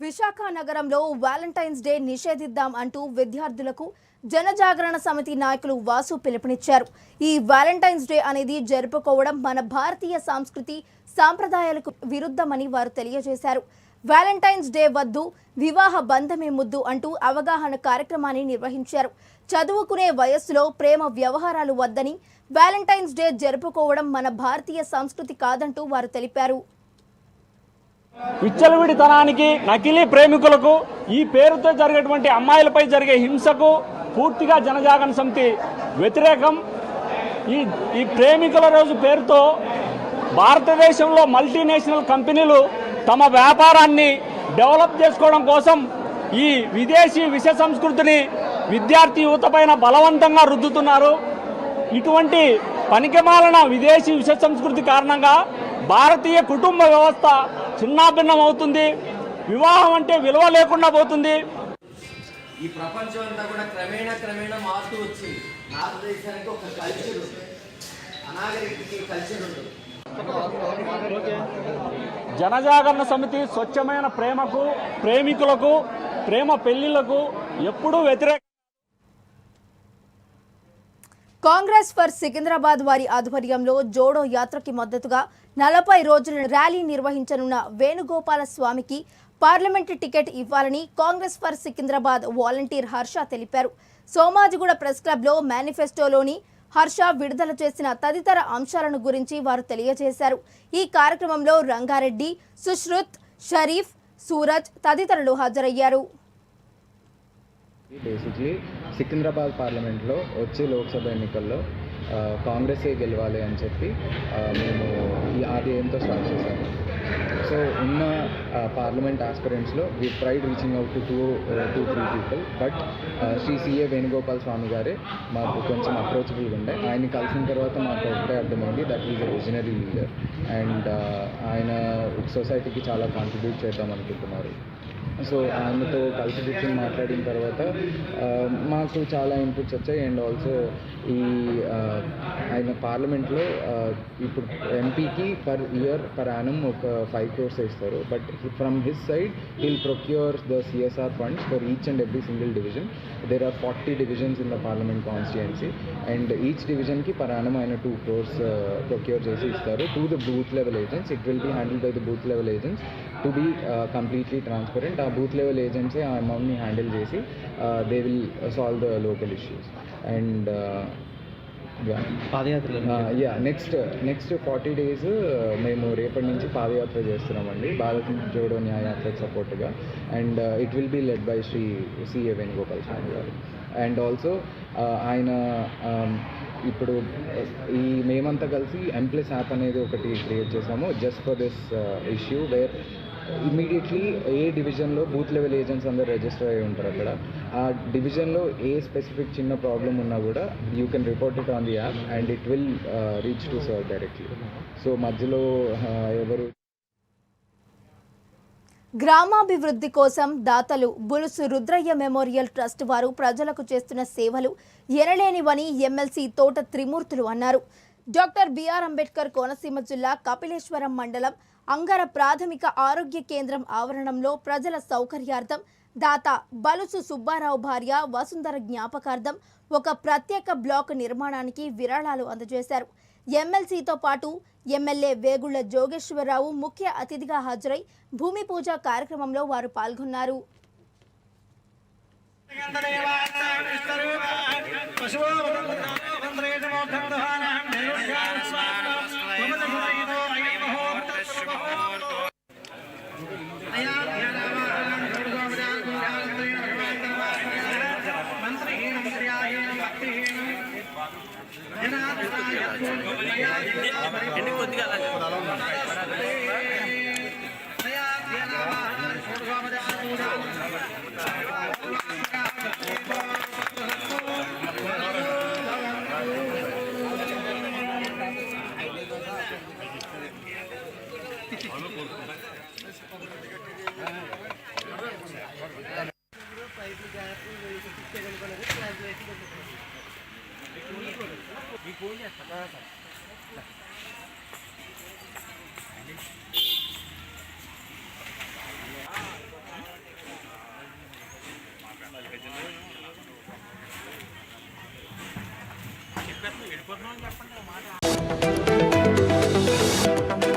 విశాఖ నగరంలో Valentine's day నిషేధిద్దాం అంటూ విద్యార్థులకు జనజాగరణ సమితి నాయకులు వాసు పిలుపునిచ్చారు. ఈ వాలంటైన్స్ డే అనేది జరుపుకోవడం మన భారతీయ సంస్కృతి సాంప్రదాయాలకు విరుద్ధమని వారు తెలియజేశారు. వాలంటైన్స్ డే వద్దు, వివాహ బంధమే ముద్దు అంటూ అవగాహన కార్యక్రమాన్ని నిర్వహించారు. చదువుకునే వయస్సులో ప్రేమ వ్యవహారాలు వద్దని, వాలంటైన్స్ డే జరుపుకోవడం మన భారతీయ సంస్కృతి కాదంటూ వారు తెలిపారు. విచ్చలవిడితనానికి, నకిలీ ప్రేమికులకు, ఈ పేరుతో జరిగేటువంటి అమ్మాయిలపై జరిగే హింసకు పూర్తిగా జనజాగరణ సమితి వ్యతిరేకం. ఈ ప్రేమికుల రోజు పేరుతో భారతదేశంలో మల్టీనేషనల్ కంపెనీలు తమ వ్యాపారాన్ని డెవలప్ చేసుకోవడం కోసం ఈ విదేశీ విష సంస్కృతిని విద్యార్థి యువత పైన బలవంతంగా రుద్దుతున్నారు. ఇటువంటి పనికిమాలిన విదేశీ విష సంస్కృతి కారణంగా భారతీయ కుటుంబ వ్యవస్థ చిన్నాభిన్నం అవుతుంది. వివాహం అంటే విలువ లేకుండా పోతుంది. ఈ ప్రపంచం అంతా కూడా క్రమేణా మారుతూ వచ్చింది. భారతదేశానికి ఒక కల్చర్, అనాగరికతకి కల్చర్ ఉంటుంది. జనజాగరణ సమితి స్వచ్ఛమైన ప్రేమకు, ప్రేమికులకు, ప్రేమ పెళ్లిళ్లకు ఎప్పుడూ వ్యతిరేక. కాంగ్రెస్ ఫర్ సికింద్రాబాద్ వారి ఆధ్వర్యంలో జోడో యాత్రకి మద్దతుగా 40 రోజుల ర్యాలీ నిర్వహించనున్న వేణుగోపాల స్వామికి పార్లమెంటు టికెట్ ఇవ్వాలని కాంగ్రెస్ ఫర్ సికింద్రాబాద్ వాలంటీర్ హర్ష తెలిపారు. సోమాజిగూడ ప్రెస్ క్లబ్లో మేనిఫెస్టోలోని హర్ష విడుదల చేసిన తదితర అంశాలను గురించి వారు తెలియజేశారు. ఈ కార్యక్రమంలో రంగారెడ్డి, సుశ్రుత్, షరీఫ్, సూరజ్ తదితరులు హాజరయ్యారు. బేసిక్లీ సికింద్రాబాద్ పార్లమెంట్లో వచ్చే లోక్సభ ఎన్నికల్లో కాంగ్రెసే గెలవాలి అని చెప్పి మేము ఈ ఆర్డీఎంతో స్టార్ట్ చేశాము. సో ఉన్న పార్లమెంట్ ఆస్పిరెంట్స్లో we tried reaching out to 2-3 people. But Shri CA Venugopal Swamy గారే మాకు కొంచెం అప్రోచబుల్గా ఉండే. ఆయన్ని కలిసిన తర్వాత మాకు ఒకటే అర్థమైంది that is a visionary leader and ఆయన సొసైటీకి చాలా కాంట్రిబ్యూట్ చేద్దాం అనుకుంటున్నారు. సో ఆయనతో కలిసి కూర్చొని మాట్లాడిన తర్వాత మాకు చాలా ఇన్పుట్స్ వచ్చాయి. అండ్ ఆల్సో ఈ ఆయన పార్లమెంట్లో ఇప్పుడు ఎంపీకి పర్ ఇయర్ పర్ యానం ఒక 5 crores ఇస్తారు. But from his side he'll procure the CSR funds for each and every single division. There are 40 divisions in the parliament constituency and each డివిజన్కి per annum ఆయన 2 crores procure చేసి ఇస్తారు to the booth level agents. It will be handled by the booth level agents to be completely transparent. ఆ booth level ఏజెంట్సే ఆ అమౌంట్ని handle చేసి they will solve the local issues. And next 40 days మేము రేపటి నుంచి పాదయాత్ర చేస్తున్నామండి, భారత్ జోడో న్యాయయాత్రకు సపోర్ట్గా. And it will be led by Shri CA Venugopal Swamy garu. And also ఆయన ఇప్పుడు ఈ మేమంతా కలిసి ఎంప్లస్ యాప్ అనేది ఒకటి క్రియేట్ చేసాము just for this issue, where immediately a డివిజన్లో బూత్ లెవెల్ ఏజెంట్స్ అందరూ రిజిస్టర్ అయి ఉంటారు. అక్కడ ఆ డివిజన్లో ఏ స్పెసిఫిక్ చిన్న ప్రాబ్లం ఉన్నా కూడా you can report it on the app and it will reach to sir directly. So మధ్యలో ఎవరు. గ్రామాభివృద్ధి కోసం దాతలు బులుసు రుద్రయ్య మెమోరియల్ ట్రస్ట్ వారు ప్రజలకు చేస్తున్న సేవలు ఎనలేనివని ఎమ్మెల్సీ తోట త్రిమూర్తులు అన్నారు. డాక్టర్ బిఆర్ అంబేద్కర్ కోనసీమ జిల్లా కపిలేశ్వరం మండలం అంగర ప్రాథమిక ఆరోగ్య కేంద్రం ఆవరణంలో ప్రజల సౌకర్యార్థం దాత బలుసు సుబ్బారావు భార్య వసుంధర జ్ఞాపకార్థం ఒక ప్రత్యేక బ్లాక్ నిర్మాణానికి విరాళాలు అందజేశారు. ఎమ్మెల్సీతో పాటు ఎమ్మెల్యే వేగుళ్ల జోగేశ్వరరావు ముఖ్య అతిథిగా హాజరై భూమి పూజ కార్యక్రమంలో వారు పాల్గొన్నారు. చెప్పండి.